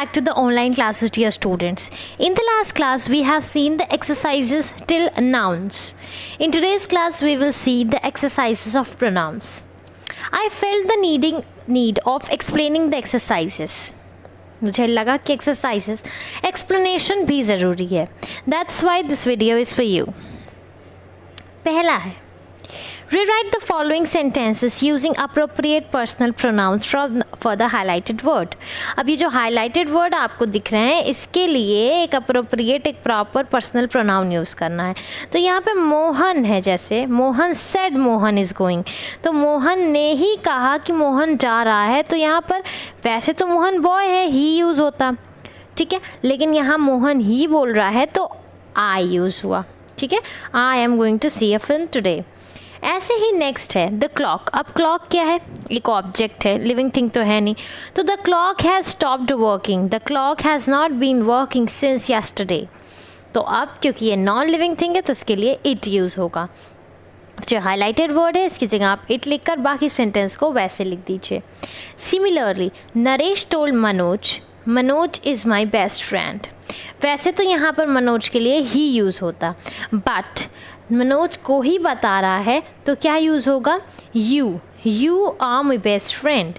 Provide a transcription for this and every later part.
back to the online classes, dear students. In the last class, we have seen the exercises till nouns. In today's class, we will see the exercises of pronouns. I felt the need of explaining the exercises. मुझे लगा कि exercises explanation भी ज़रूरी है. That's why this video is for you. पहला है rewrite the following sentences using appropriate personal pronouns for the highlighted word. अब ये जो highlighted word आपको दिख रहे हैं इसके लिए एक appropriate एक proper personal pronoun यूज़ करना है. तो यहाँ पे मोहन है, जैसे Mohan said Mohan is going, तो मोहन ने ही कहा कि मोहन जा रहा है. तो यहाँ पर वैसे तो मोहन बॉय है, ही यूज़ होता, ठीक है, लेकिन यहाँ मोहन ही बोल रहा है तो आई यूज़ हुआ, ठीक है. I am going to see a film today. ऐसे ही नेक्स्ट है द क्लॉक. अब क्लॉक क्या है? एक ऑब्जेक्ट है, लिविंग थिंग तो है नहीं. तो the clock has stopped working. The clock has not been working since yesterday. तो अब क्योंकि ये नॉन लिविंग थिंग है तो उसके लिए इट यूज़ होगा. जो हाईलाइटेड वर्ड है इसकी जगह आप इट लिखकर बाकी सेंटेंस को वैसे लिख दीजिए. Similarly Naresh told Manoj Manoj is my best friend. वैसे तो यहाँ पर मनोज के लिए ही यूज़ होता, बट मनोज को ही बता रहा है तो क्या यूज़ होगा? You are my best friend.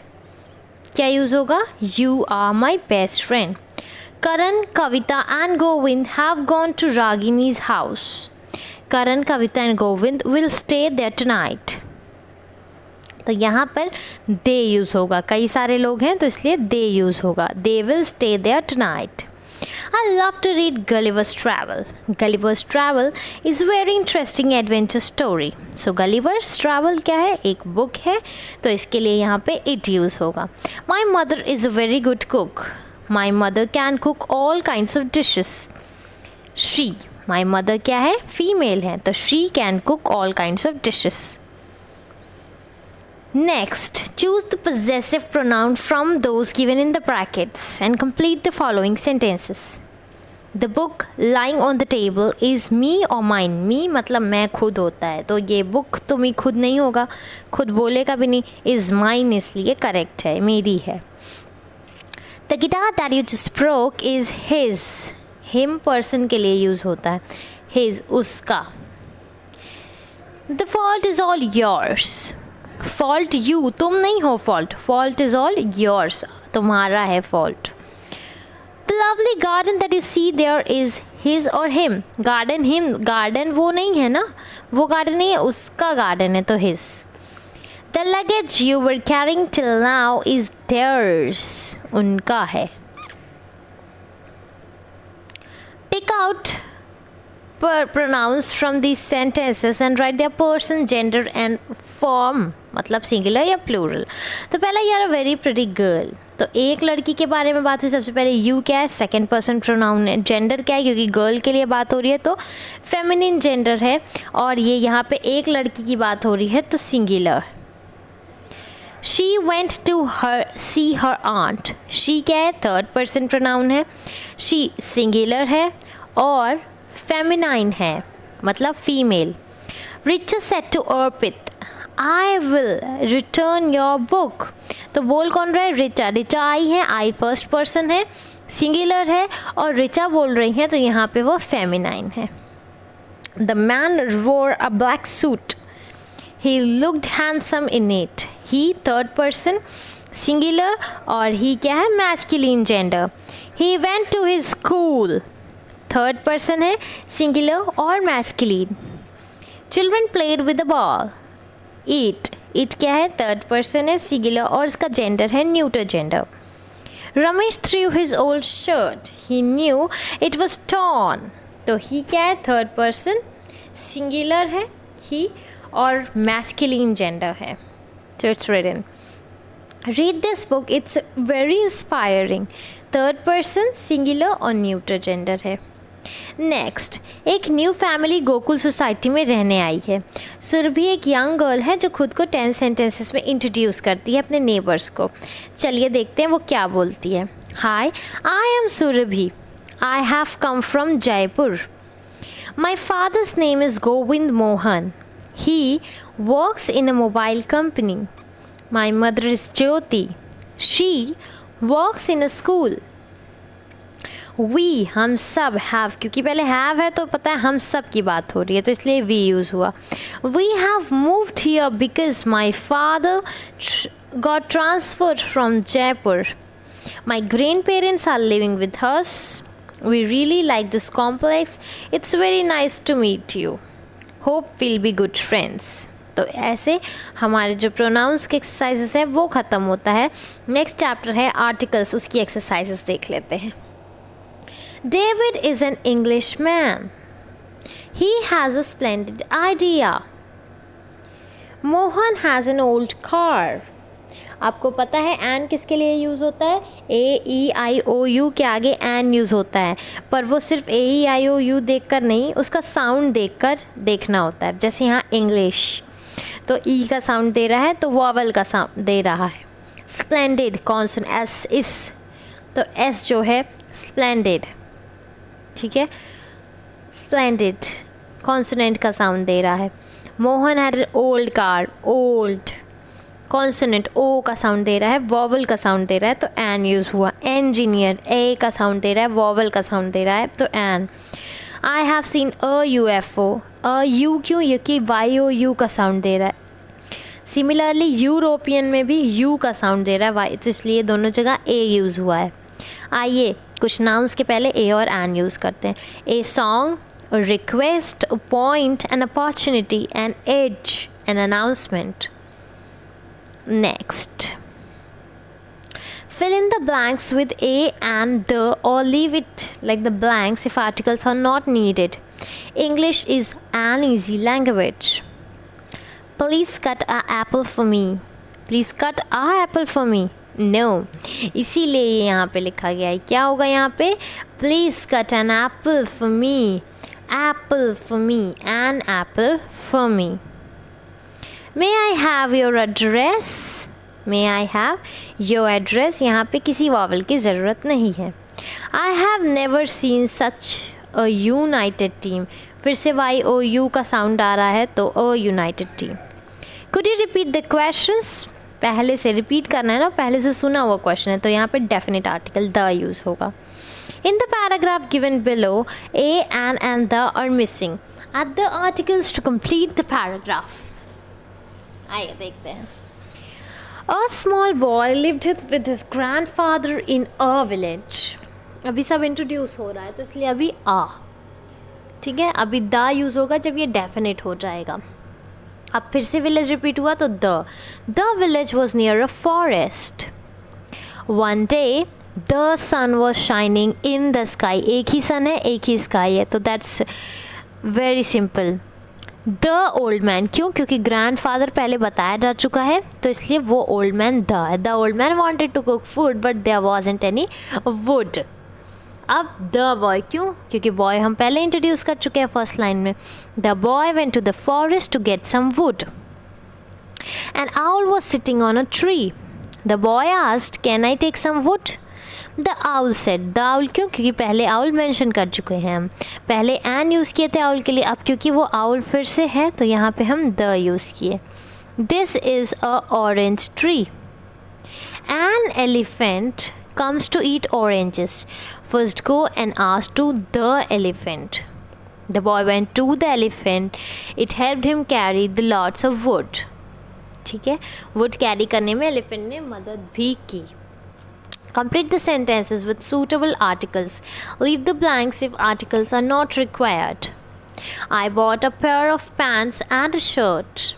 क्या यूज़ होगा? You are my best friend. Karan Kavita and Govind have gone to Ragini's house. Karan Kavita and Govind will stay there tonight. तो यहाँ पर दे यूज़ होगा, कई सारे लोग हैं तो इसलिए दे यूज़ होगा. They will stay there tonight. I love to read Gulliver's Travel. Gulliver's Travel is very interesting adventure story. So Gulliver's Travel क्या है? एक बुक है, तो इसके लिए यहाँ पे it यूज़ होगा. My mother is a very good cook. My mother can cook all kinds of dishes. She, my mother क्या है? Female है, तो she can cook all kinds of dishes. Next, choose the possessive pronoun from those given in the brackets and complete the following sentences. The book lying on the table is me or mine. Me मतलब मैं खुद होता है, तो ये book तो मी खुद नहीं होगा, खुद बोलेगा भी नहीं. is mine इसलिए correct है, मेरी है. The guitar that you just broke is his. him person के लिए use होता है, his उसका. The fault is all yours. Fault you, तुम नहीं हो fault. Fault is all yours, तुम्हारा है fault. The lovely garden that you see there is his or him. Garden him, garden वो नहीं है ना, वो गार्डन नहीं है, उसका गार्डन है तो his. The luggage you were carrying till now is theirs, उनका है. Tick out pronouns from these sentences and write their person, gender and form, मतलब सिंगुलर या प्लूरल. तो पहला यार वेरी प्रिटी गर्ल, तो एक लड़की के बारे में बात हुई. सबसे पहले यू क्या है? सेकंड पर्सन प्रोनाउन है. जेंडर क्या है? क्योंकि गर्ल के लिए बात हो रही है तो फेमिनिन जेंडर है, और ये यहाँ पे एक लड़की की बात हो रही है तो singular. She went to see her aunt. She क्या है? थर्ड पर्सन प्रोनाउन है. She सिंगुलर है और फेमिनाइन है, मतलब female. Richa said to Arpit I will return your book. तो बोल कौन रहा है? रिचा. रिचा आई है, आई फर्स्ट पर्सन है, सिंगुलर है, और रिचा बोल रही हैं तो यहाँ पे वो फेमिनाइन है. The man wore a black suit. He looked handsome in it. He third person singular और ही क्या है? Masculine gender. He went to his school. Third person है, सिंगुलर और masculine. Children played with the ball. It क्या है? Third person है, singular और इसका जेंडर है neuter gender. Ramesh through his old shirt. He knew it was torn. तो ही क्या है? थर्ड पर्सन, सिंगुलर है ही और मैस्कुलिन जेंडर है. So it's written. Read this book. It's very inspiring. Third person singular और न्यूटर जेंडर है. Next, एक new family Gokul society में रहने आई है. सुरभि एक यंग गर्ल है जो खुद को 10 सेंटेंसेस में इंट्रोड्यूस करती है अपने नेबर्स को. चलिए देखते हैं वो क्या बोलती है. Hi, I am Surabhi. I have come from Jaipur. My father's name is Govind Mohan. He works in a mobile company. My mother is Jyoti. She works in a school. We हम सब हैव, क्योंकि पहले हैव है तो पता है हम सब की बात हो रही है तो इसलिए वी यूज़ हुआ. We have moved here because my father got transferred from Jaipur. My grandparents are living with us. We really like this complex. It's very nice to meet you. Hope we'll be good friends. तो ऐसे हमारे जो pronounce के exercises है वो ख़त्म होता है. नेक्स्ट चैप्टर है आर्टिकल्स, उसकी एक्सरसाइजेस देख लेते हैं. David is an Englishman. He has a splendid idea. Mohan has an old car. आपको पता है एन किसके लिए यूज़ होता है? AEIOU के आगे एन यूज़ होता है, पर वो सिर्फ AEIOU देखकर नहीं, उसका साउंड देखकर देखना होता है. जैसे यहाँ इंग्लिश तो ई का साउंड दे रहा है तो वॉवल का साउंड दे रहा है. स्प्लेंडेड कॉन्सोनेंट एस इस, तो एस जो है स्प्लेंडेड, ठीक है, स्प्लेंडेड कॉन्सोनेंट का साउंड दे रहा है. Mohan had old car, old consonant O का साउंड दे रहा है, वॉवल का साउंड दे रहा है तो एन यूज़ हुआ. इंजीनियर ए का साउंड दे रहा है, वॉवल का साउंड दे रहा है तो an. I have seen a UFO. A U क्यों? ये कि YOU का साउंड दे रहा है. सिमिलरली यूरोपियन में भी यू का साउंड दे रहा है वाई, तो इसलिए दोनों जगह ए यूज़ हुआ है. आइए कुछ नाउन्स के पहले ए और एन यूज़ करते हैं. A song, a request, a point, an opportunity, an edge, an announcement. Next, fill in the blanks with a and the, or leave it like the blanks if articles are not needed. English is an easy language. Please cut an apple for me. Please cut a apple for me. No, इसीलिए ये यहाँ पे लिखा गया है. क्या होगा यहाँ पे? Please cut an apple for me. Apple for me. An apple for me. May I have your address? May I have your address? यहाँ पे किसी वावल की ज़रूरत नहीं है. I have never seen such a united team. फिर से YOU का साउंड आ रहा है तो a united team. Could you repeat the questions? पहले से रिपीट करना है ना, पहले से सुना हुआ क्वेश्चन है तो यहाँ पे डेफिनेट आर्टिकल द यूज़ होगा. In the paragraph given below, a and the are missing. Add the articles to complete the paragraph. आइए देखते हैं. A small boy lived with his grandfather in a village. अभी सब introduce हो रहा है तो इसलिए अभी आ, ठीक है. अभी द यूज़ होगा जब ये डेफिनेट हो जाएगा. अब फिर से विलेज रिपीट हुआ तो the village was near a forest. One day the sun was shining in the sky. एक ही सन है, एक ही स्काई है, तो that's very simple. The old man, क्यों? क्योंकि ग्रैंड फादर पहले बताया जा चुका है तो इसलिए वो ओल्ड मैन द है. The old man wanted to cook food but there wasn't any wood. अब द बॉय, क्यों? क्योंकि बॉय हम पहले इंट्रोड्यूस कर चुके हैं फर्स्ट लाइन में. The boy went to the forest to get some wood. An owl was sitting on a tree. The boy asked, can I take some wood? The owl said. The owl क्यों? क्योंकि पहले owl mention कर चुके हैं हम, पहले N use किए थे आउल के लिए. अब क्योंकि वो आउल फिर से है तो यहाँ पे हम द यूज़ किए. This is a orange tree. An elephant comes to eat oranges. First go and ask to the elephant. The boy went to the elephant. It helped him carry the lots of wood. ठीक है, wood carry करने में elephant ने मदद भी की. Complete the sentences with suitable articles. Leave the blanks if articles are not required. I bought a pair of pants and a shirt.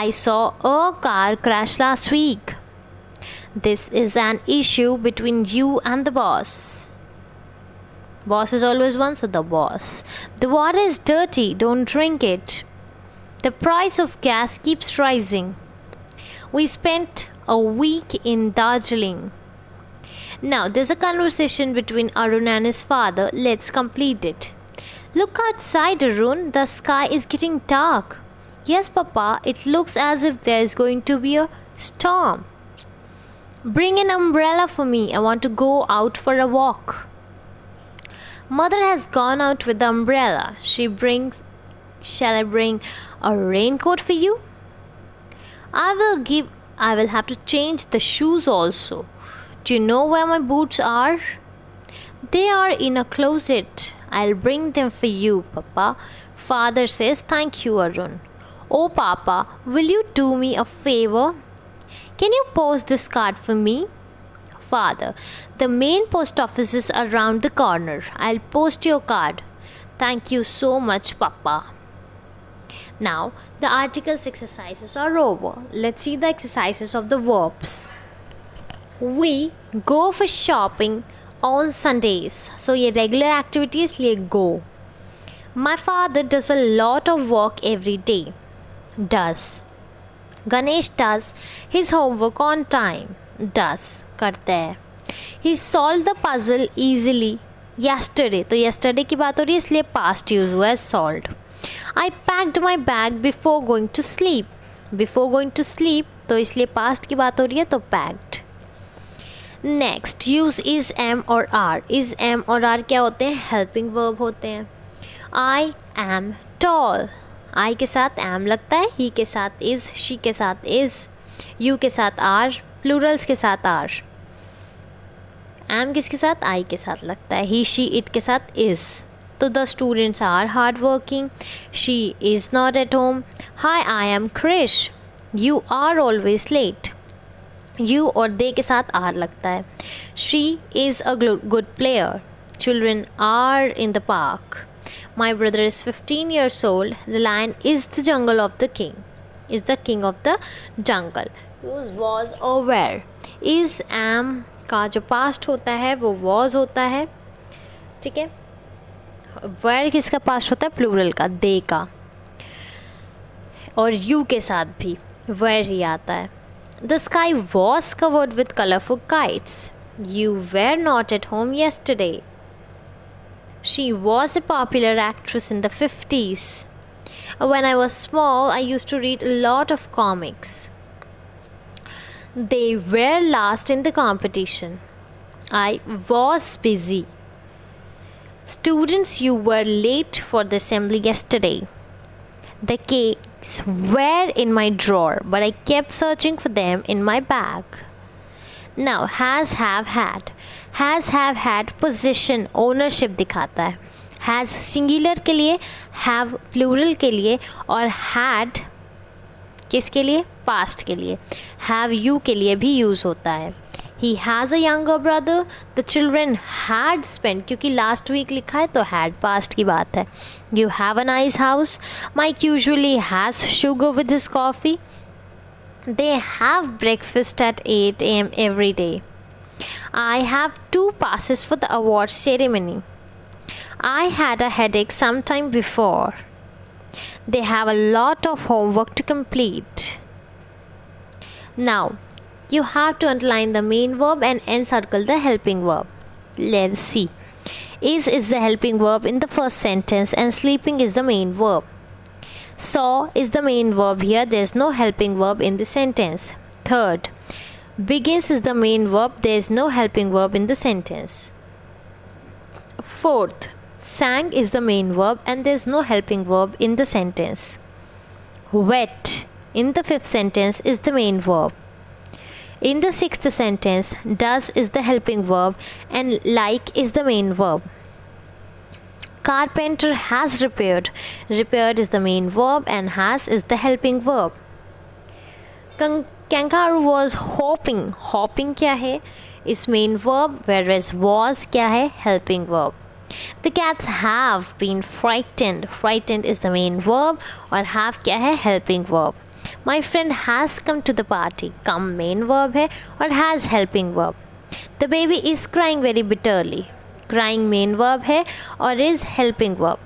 I saw a car crash last week. This is an issue between you and the boss. Boss is always one, so the boss. The water is dirty, don't drink it. The price of gas keeps rising. We spent a week in Darjeeling. Now there's a conversation between Arun and his father. Let's complete it. Look outside, Arun. The sky is getting dark. Yes, Papa. It looks as if there is going to be a storm. Bring an umbrella for me. I want to go out for a walk. Mother has gone out with the umbrella. Shall I bring a raincoat for you? I will have to change the shoes also. Do you know where my boots are? They are in a closet. I'll bring them for you, Papa. Father says, thank you, Arun. Oh, Papa, will you do me a favor? Can you post this card for me? Father, the main post office is around the corner. I'll post your card. Thank you so much, Papa. Now, the articles exercises are over. Let's see the exercises of the verbs. We go for shopping on Sundays. So, ये regular activity है इसलिए go. My father does a lot of work every day. Does. Ganesh does his homework on time. Does. करते हैं. He solved the puzzle easily yesterday. तो yesterday की बात हो रही है इसलिए past use हुआ है solved. I packed my bag before going to sleep. Before going to sleep तो इसलिए past की बात हो रही है तो packed. Next, use is, am और are. Is, am और are क्या होते हैं? Helping verb होते हैं. I am tall. I के साथ am लगता है, he के साथ is, she के साथ is, you के साथ are, plurals के साथ are. Am किसके साथ? I के साथ लगता है, he, she, it के साथ is. तो the students are hard working. She is not at home. Hi, I am Krish. You are always late. You और they के साथ are लगता है. She is a good player. Children are in the park. My brother is 15 years old. The lion is the jungle of the king. Is the king of the jungle. Use was or were. Is, am का जो past होता है वो was होता है. ठीक है. were किसका past होता है? plural का, they का. और you के साथ भी were ही आता है. The sky was covered with colorful kites. You were not at home yesterday. She was a popular actress in the 50s. When I was small, I used to read a lot of comics. They were last in the competition. I was busy. Students, you were late for the assembly yesterday. The keys were in my drawer, but I kept searching for them in my bag. Now, has, have, had. Has, have, had possession, ownership दिखाता है. Has singular के लिए, have plural के लिए और had किसके लिए? past के लिए. Have you के लिए भी use होता है. He has a younger brother. The children had spent, क्योंकि last week लिखा है तो had past की बात है. You have a nice house. Mike usually has sugar with his coffee. They have breakfast at 8 a.m. every day. I have 2 passes for the award ceremony. I had a headache sometime before. They have a lot of homework to complete. Now, you have to underline the main verb and encircle the helping verb. Let's see. Is the helping verb in the first sentence and sleeping is the main verb. Saw is the main verb here. There is no helping verb in the sentence. Third, begins is the main verb. There is no helping verb in the sentence. Fourth, sang is the main verb and there is no helping verb in the sentence. Wet in the fifth sentence is the main verb. In the sixth sentence, does is the helping verb and like is the main verb. Carpenter has repaired. Repaired is the main verb and has is the helping verb. Kangaroo was hopping. Hopping क्या है? is main verb, whereas was क्या है? helping verb. The cats have been frightened. Frightened is the main verb और have क्या है? helping verb. My friend has come to the party. Come main verb है और has helping verb. The baby is crying very bitterly. Crying main verb है और is helping verb.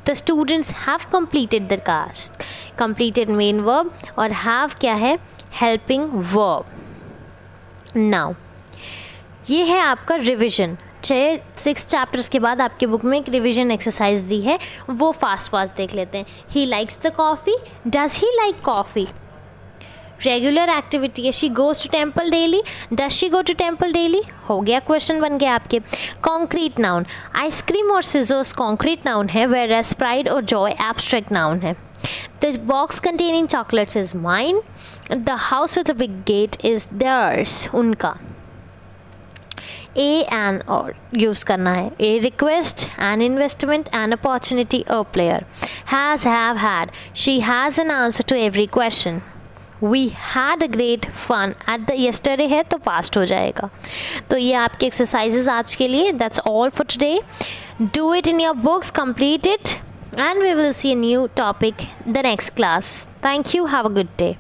The students have completed the task. Completed main verb और have क्या है? helping verb. Now, ये है आपका रिविजन. 6 चैप्टर्स के बाद आपके बुक में एक रिवीजन एक्सरसाइज दी है, वो फास्ट देख लेते हैं. He likes the coffee. Does he like coffee? Regular activity है. She goes to temple daily. Does she go to temple daily? हो गया, क्वेश्चन बन गया आपके. Concrete noun. आइसक्रीम और सिजर्स कॉन्क्रीट नाउन है, वेयर प्राइड और जॉय एब्स्ट्रैक्ट नाउन है. The box containing chocolates is mine. The house with a big gate is theirs, उनका. ए एन और यूज़ करना है. A request, N investment, an opportunity, a player. Has, have, had. She has an answer to every question. We had a great fun at the yesterday है तो past हो जाएगा. तो ये आपके एक्सरसाइजेज आज के लिए. That's all for today. Do it in your books, complete it, and we will see a new topic the next class. Thank you. Have a good day.